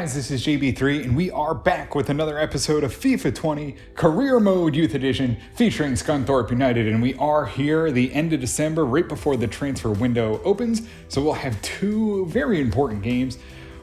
guys, this is JB3 and we are back with another episode of FIFA 20 Career Mode Youth Edition featuring Scunthorpe United, and we are here the end of December right before the transfer window opens, so we'll have two very important games.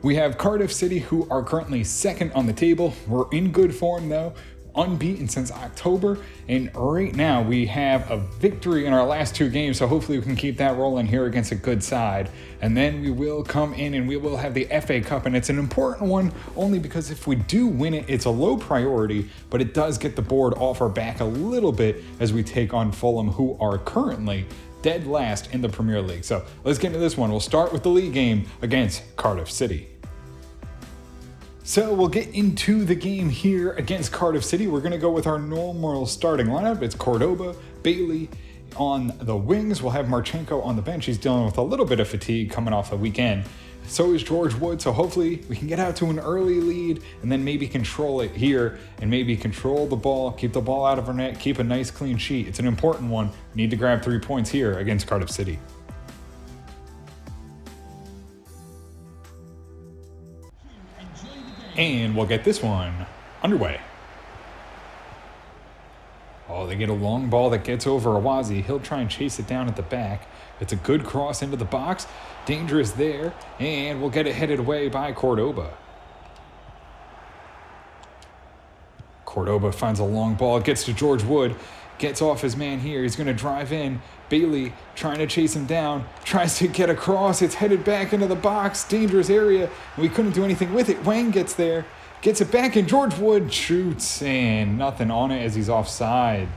We have Cardiff City, who are currently second on the table. We're in good form though, unbeaten since October, and right now we have a victory in our last two games, so hopefully we can keep that rolling here against a good side. And then we will come in and we will have the FA Cup, and it's an important one only because if we do win it, it's a low priority, but it does get the board off our back a little bit as we take on Fulham, who are currently dead last in the Premier League. So let's get into this one. We'll start with the league game against Cardiff City. So we'll get into the game here against Cardiff City. We're going to go with our normal starting lineup. It's Cordoba, Bailey on the wings. We'll have Marchenko on the bench. He's dealing with a little bit of fatigue coming off the weekend. So is George Wood. So hopefully we can get out to an early lead and then maybe control it here and maybe control the ball, keep the ball out of our net, keep a nice clean sheet. It's an important one. We need to grab 3 points here against Cardiff City. And we'll get this one underway. Oh, they get a long ball that gets over Awazi. He'll try and chase it down at the back. It's a good cross into the box. Dangerous there. And we'll get it headed away by Cordoba. Cordoba finds a long ball. Gets to George Wood. Gets off his man here. He's going to drive in. Bailey trying to chase him down. Tries to get across. It's headed back into the box. Dangerous area. We couldn't do anything with it. Wang gets there. Gets it back, and George Wood shoots, and nothing on it as he's offside.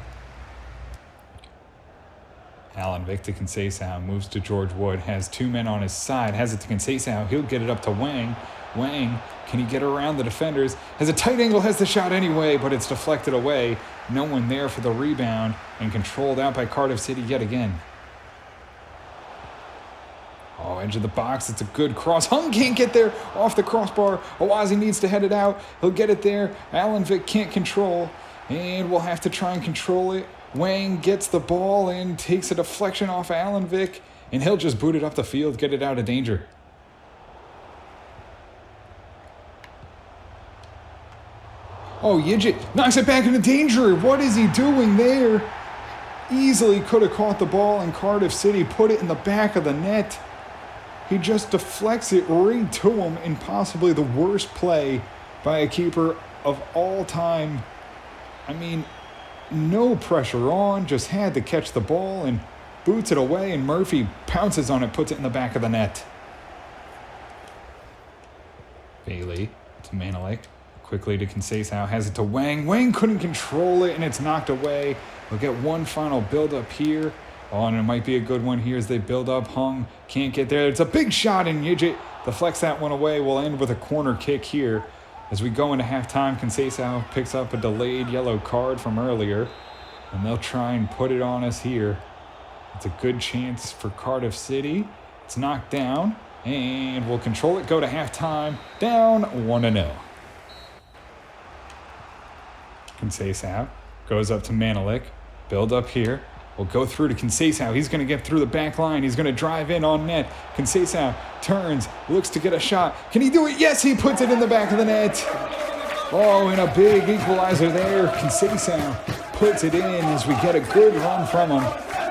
Alan Vic to Conceição. Moves to George Wood. Has two men on his side. Has it to Conceição. He'll get it up to Wang. Wang, can he get around the defenders? Has a tight angle, has the shot anyway, but it's deflected away. No one there for the rebound, and controlled out by Cardiff City yet again. Oh, edge of the box. It's a good cross. Hung can't get there off the crossbar. Awazi needs to head it out. He'll get it there. Alan Vic can't control, and we'll have to try and control it. Wang gets the ball and takes a deflection off Alan Vic, and he'll just boot it up the field, get it out of danger. Oh, Yijit knocks it back into danger. What is he doing there? Easily could have caught the ball, and Cardiff City put it in the back of the net. He just deflects it right to him in possibly the worst play by a keeper of all time. I mean, no pressure on, just had to catch the ball and boots it away, and Murphy pounces on it, puts it in the back of the net. Bailey to Manelik. Quickly to Conceição, has it to Wang. Wang couldn't control it, and it's knocked away. We'll get one final build-up here. Oh, and it might be a good one here as they build up. Hung can't get there. It's a big shot, and Yijit deflects that one away. We'll end with a corner kick here. As we go into halftime, Conceição picks up a delayed yellow card from earlier, and they'll try and put it on us here. It's a good chance for Cardiff City. It's knocked down, and we'll control it, go to halftime, down 1-0. Conceição goes up to Manelik. Build up here. We'll go through to Conceição. He's going to get through the back line. He's going to drive in on net. Conceição turns, looks to get a shot. Can he do it? Yes, he puts it in the back of the net. Oh, and a big equalizer there. Conceição puts it in as we get a good run from him.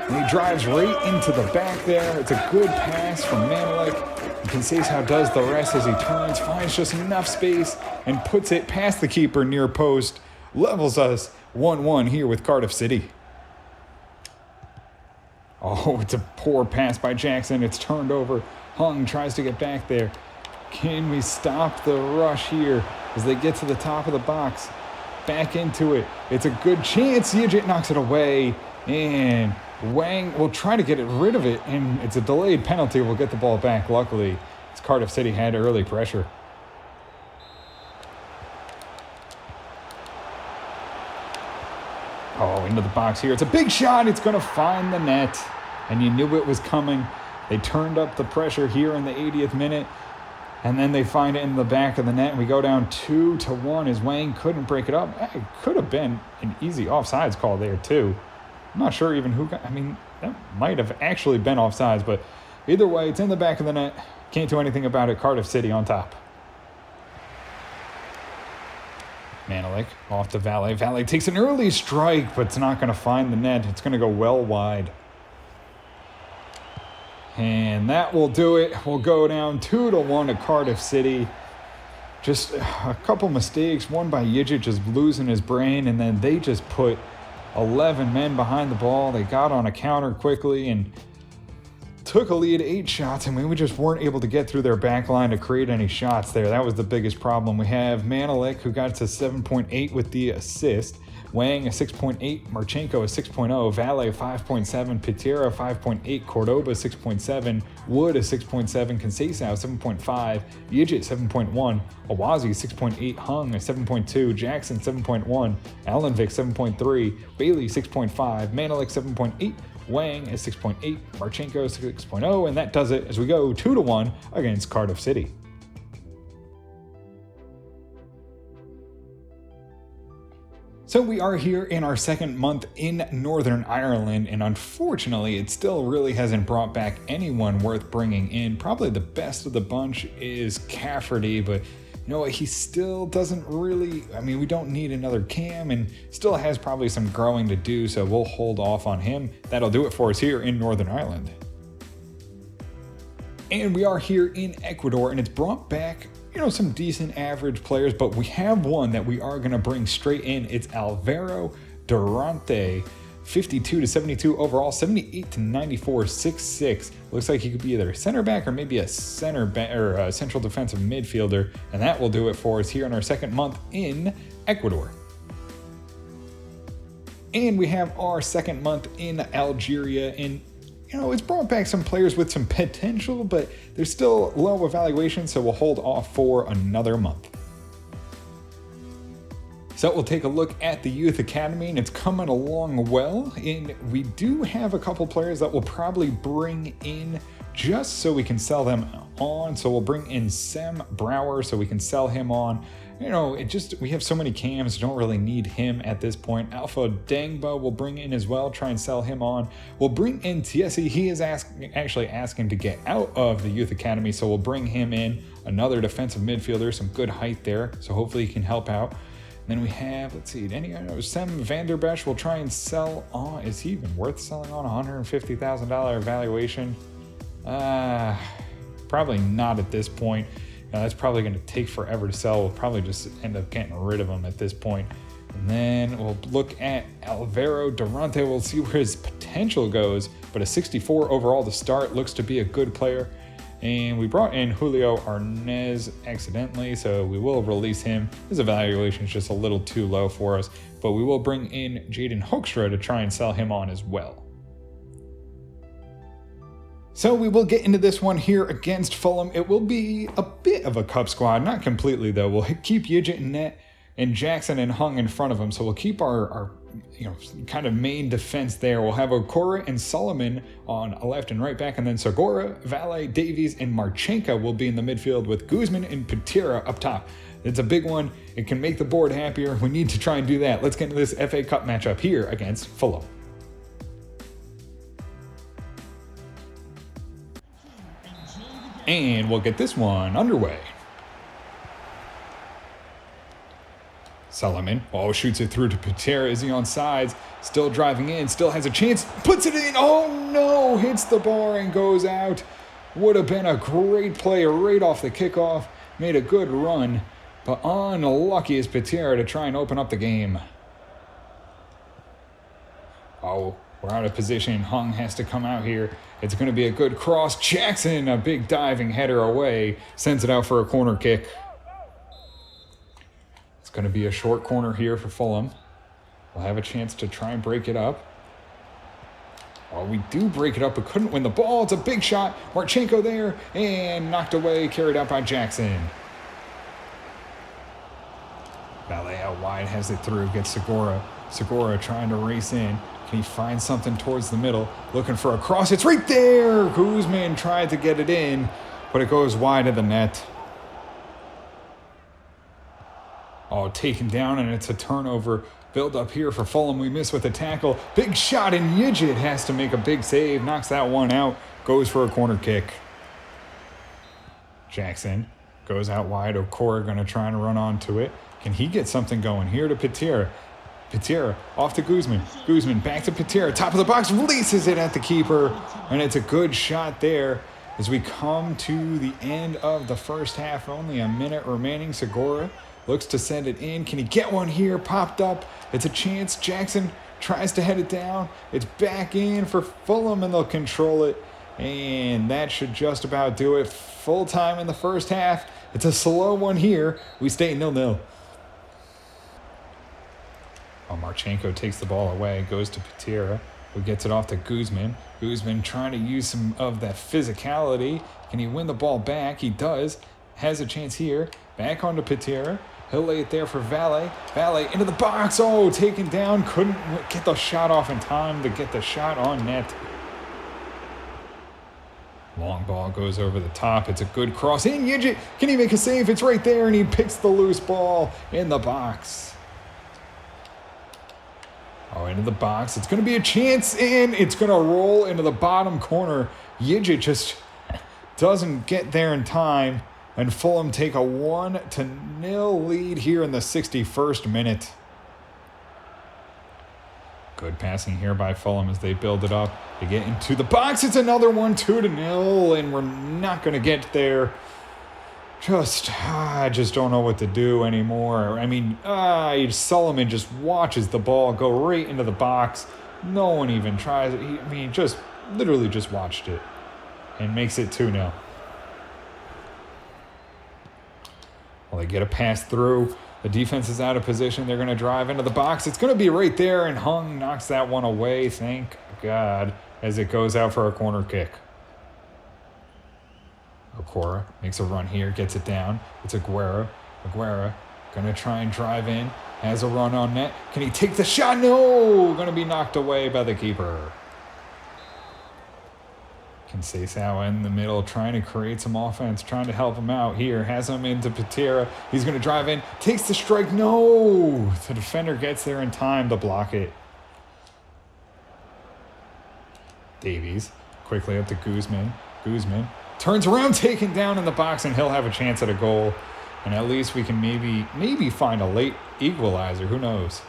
And he drives right into the back there. It's a good pass from Manelik. And Conceição does the rest as he turns, finds just enough space, and puts it past the keeper near post. Levels us 1-1 here with Cardiff City. Oh, it's a poor pass by Jackson. It's turned over. Hung tries to get back there. Can we stop the rush here as they get to the top of the box? Back into it. It's a good chance. Yijit knocks it away. And Wang will try to get rid of it. And it's a delayed penalty. We'll get the ball back, luckily, as Cardiff City had early pressure. Oh, into the box here. It's a big shot. It's going to find the net. And you knew it was coming. They turned up the pressure here in the 80th minute. And then they find it in the back of the net. And we go down 2-1 as Wang couldn't break it up. It could have been an easy offsides call there, too. I'm not sure even who got... I mean, that might have actually been offsides. But either way, it's in the back of the net. Can't do anything about it. Cardiff City on top. Manelik off to Valle. Valle takes an early strike, but it's not going to find the net. It's going to go well wide. And that will do it. We'll go down 2-1 to Cardiff City. Just a couple mistakes. One by Yidget just losing his brain, and then they just put 11 men behind the ball. They got on a counter quickly and took a lead 8 shots, and we just weren't able to get through their back line to create any shots there. That was the biggest problem. We have Manelik, who got to 7.8 with the assist. Wang a 6.8, Marchenko a 6.0, Valle 5.7, Pitera 5.8, Cordoba 6.7, Wood a 6.7, Conceição 7.5, Yidget 7.1, Awazi 6.8, Hung a 7.2, Jackson 7.1, Allenvik 7.3, Bailey 6.5, Manelik 7.8, Wang is 6.8, Marchenko 6.0, and that does it as we go 2-1 against Cardiff City. So we are here in our second month in Northern Ireland, and unfortunately it still really hasn't brought back anyone worth bringing in. Probably the best of the bunch is Cafferty, but you know what, he still doesn't really, we don't need another Cam, and still has probably some growing to do, so we'll hold off on him. That'll do it for us here in Northern Ireland. And we are here in Ecuador, and it's brought back some decent average players, but we have one that we are going to bring straight in. It's Alvaro Durante, 52-72 overall, 78-94, 6'6". Looks like he could be either a center back or maybe a center back or a central defensive midfielder, and that will do it for us here in our second month in Ecuador. And we have our second month in Algeria, and it's brought back some players with some potential, but they're still low evaluation, so we'll hold off for another month. So we'll take a look at the Youth Academy, and it's coming along well. And we do have a couple players that we'll probably bring in just so we can sell them on. So we'll bring in Sam Brower so we can sell him on. We have so many cams, don't really need him at this point. Alpha Dangba we'll bring in as well, try and sell him on. We'll bring in Tiesi. He is actually asking to get out of the Youth Academy, so we'll bring him in. Another defensive midfielder, some good height there, so hopefully he can help out. And then we have, Sem Vanderbesch we'll try and sell on. Is he even worth selling on? $150,000 evaluation? Probably not at this point. That's probably going to take forever to sell. We'll probably just end up getting rid of him at this point. And then we'll look at Alvaro Durante. We'll see where his potential goes. But a 64 overall to start, looks to be a good player. And we brought in Julio Arnez accidentally, so we will release him. His evaluation is just a little too low for us. But we will bring in Jaden Hoekstra to try and sell him on as well. So we will get into this one here against Fulham. It will be a bit of a cup squad, not completely though. We'll keep Yidget in net and Jackson and Hung in front of him. So we'll keep our kind of main defense there. We'll have Okora and Solomon on a left and right back, and then Segura, Valle, Davies, and Marchenko will be in the midfield with Guzman and Pitera up top. It's a big one. It can make the board happier. We need to try and do that. Let's get into this FA Cup matchup here against Fulham. And we'll get this one underway. Solomon, shoots it through to Pitera. Is he on sides? Still driving in, still has a chance. Puts it in. Oh no, hits the bar and goes out. Would have been a great play right off the kickoff. Made a good run, but unlucky is Pitera to try and open up the game. We're out of position. Hung has to come out here. It's going to be a good cross. Jackson, a big diving header away, sends it out for a corner kick. It's going to be a short corner here for Fulham. We'll have a chance to try and break it up. We do break it up, but couldn't win the ball. It's a big shot. Marchenko there, and knocked away, carried out by Jackson. Valle out wide, has it through, gets Segura. Segura trying to race in. Can he find something towards the middle? Looking for a cross. It's right there! Guzman tried to get it in, but it goes wide of the net. Taken down, and it's a turnover. Build up here for Fulham. We miss with a tackle. Big shot, and Yidget has to make a big save. Knocks that one out. Goes for a corner kick. Jackson goes out wide. Okora going to try and run onto it. Can he get something going here to Patera? Patera off to Guzman. Guzman back to Patera. Top of the box, releases it at the keeper. And it's a good shot there as we come to the end of the first half. Only a minute remaining. Segura looks to send it in. Can he get one here? Popped up. It's a chance. Jackson tries to head it down. It's back in for Fulham and they'll control it. And that should just about do it. Full time in the first half. It's a slow one here. We stay 0-0. Marchenko takes the ball away, goes to Patera, who gets it off to Guzman. Guzman trying to use some of that physicality. Can he win the ball back? He does. Has a chance here. Back onto Patera. He'll lay it there for Valle. Valle into the box. Oh, taken down. Couldn't get the shot off in time to get the shot on net. Long ball goes over the top. It's a good cross in. Yidget, can he make a save? It's right there, and he picks the loose ball in the box. Oh, into the box. It's going to be a chance, and it's going to roll into the bottom corner. Yidget just doesn't get there in time, and Fulham take a 1-0 lead here in the 61st minute. Good passing here by Fulham as they build it up. They get into the box. It's another one, 2-0, and we're not going to get there. I just don't know what to do anymore. I mean, Solomon just watches the ball go right into the box. No one even tries it. Just literally just watched it and makes it 2-0. Well, they get a pass through. The defense is out of position. They're going to drive into the box. It's going to be right there, and Hung knocks that one away, thank God, as it goes out for a corner kick. Okora makes a run here, gets it down. It's Aguero. Aguero going to try and drive in. Has a run on net. Can he take the shot? No! Going to be knocked away by the keeper. Conceição in the middle, trying to create some offense, trying to help him out here. Has him into Patera. He's going to drive in. Takes the strike. No! The defender gets there in time to block it. Davies quickly up to Guzman. Guzman turns around, taken down in the box, and he'll have a chance at a goal. And at least we can maybe find a late equalizer. Who knows?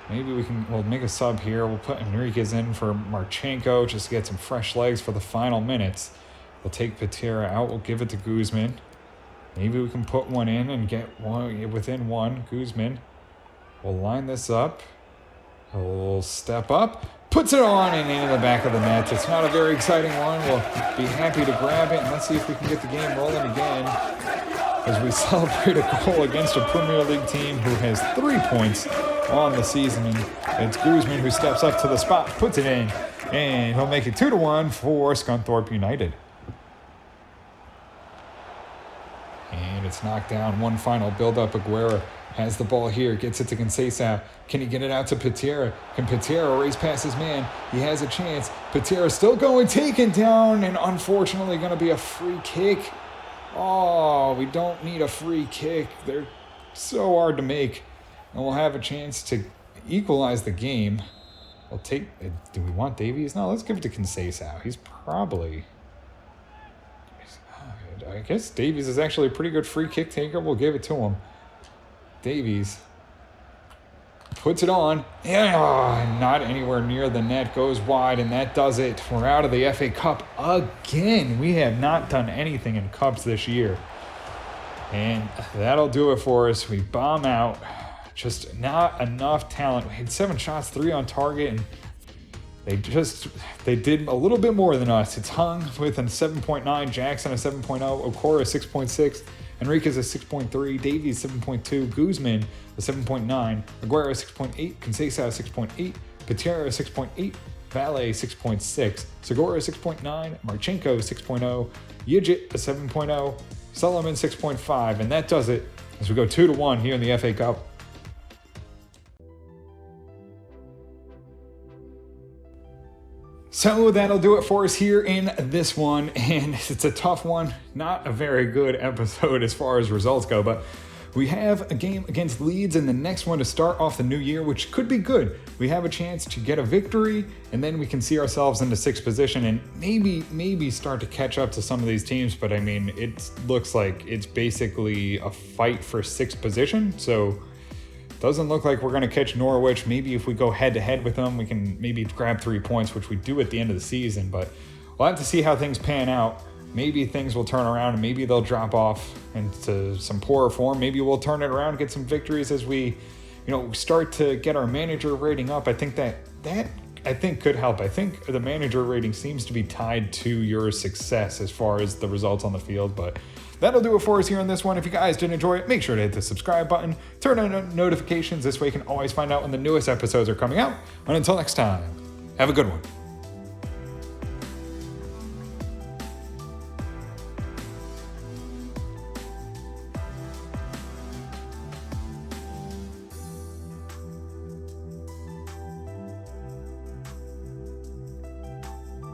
Maybe we'll make a sub here. We'll put Enriquez in for Marchenko just to get some fresh legs for the final minutes. We'll take Patera out. We'll give it to Guzman. Maybe we can put one in and get one within one. Guzman. We'll line this up. He'll step up. Puts it on and into the back of the net. It's not a very exciting one. We'll be happy to grab it. And let's see if we can get the game rolling again as we celebrate a goal against a Premier League team who has 3 points on the season. And it's Guzman who steps up to the spot, puts it in, and he'll make it 2-1 for Scunthorpe United. And it's knocked down. One final build-up. Aguero has the ball here, gets it to Conceição. Can he get it out to Patera? Can Patera race past his man? He has a chance. Patera still going, taken down, and unfortunately going to be a free kick. Oh, we don't need a free kick. They're so hard to make. And we'll have a chance to equalize the game. We'll take... Do we want Davies? No, let's give it to Conceição. He's probably... I guess Davies is actually a pretty good free kick taker. We'll give it to him. Davies puts it on. Yeah, not anywhere near the net. Goes wide, and that does it. We're out of the FA Cup again. We have not done anything in Cups this year. And that'll do it for us. We bomb out. Just not enough talent. We had 7 shots, 3 on target, and they did a little bit more than us. It's Hung with a 7.9, Jackson a 7.0, Okora a 6.6, Enriquez a 6.3, Davies 7.2, Guzman a 7.9, Aguero 6.8, Conceição 6.8, Patera 6.8, Valle 6.6, Segura 6.9, Marchenko 6.0, Yidget a 7.0, Solomon 6.5, and that does it as we go 2-1 here in the FA Cup. So that'll do it for us here in this one, and it's a tough one. Not a very good episode as far as results go, but We have a game against Leeds and the next one to start off the new year, which could be good. We have a chance to get a victory, and then we can see ourselves in the 6th position and maybe start to catch up to some of these teams. But I mean, it looks like it's basically a fight for 6th position. So doesn't look like we're going to catch Norwich. Maybe if we go head-to-head with them, we can maybe grab 3 points, which we do at the end of the season. But we'll have to see how things pan out. Maybe things will turn around and maybe they'll drop off into some poorer form. Maybe we'll turn it around, get some victories as we, start to get our manager rating up. I think that could help. I think the manager rating seems to be tied to your success as far as the results on the field. But that'll do it for us here on this one. If you guys did enjoy it, make sure to hit the subscribe button, turn on notifications. This way you can always find out when the newest episodes are coming out. And until next time, have a good one.